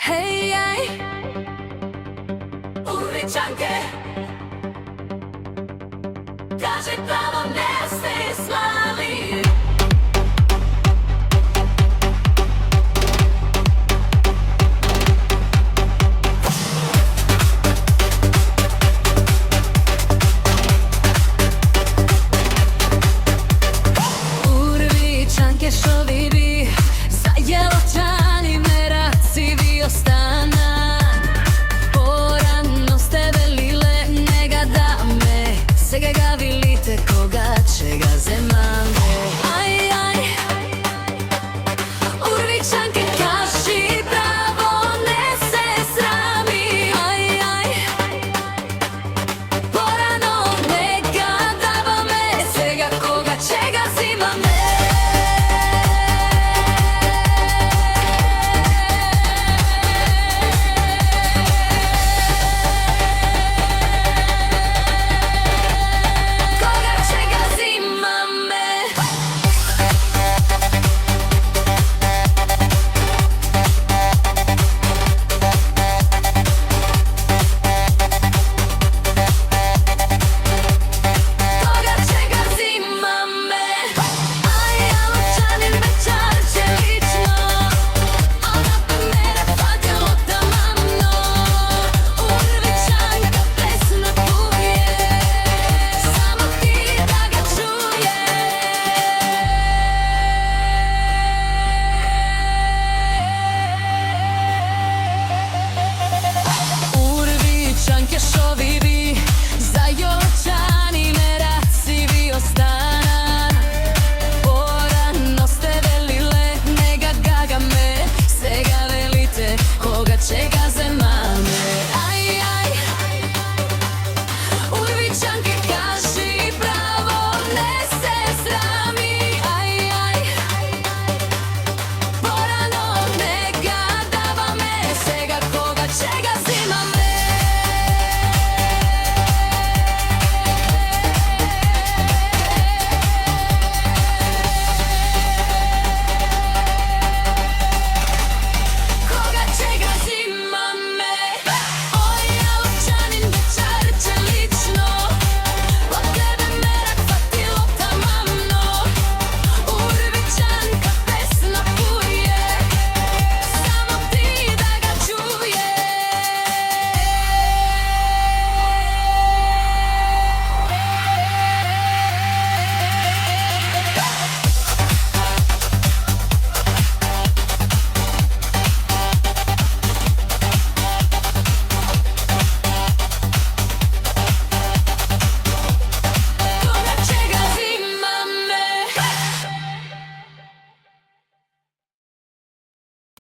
Hej, Uličanke, kaže pravo ne se slavi. Urvičanke što vidi, zajeločani meraci vi ostana. Porano ste velile, nega dame, sega ga vilite koga će ga zemane. Urvičanke kaži pravo ne se srami. Porano nega dame, sega koga će ga zimame. Urvičanke što vi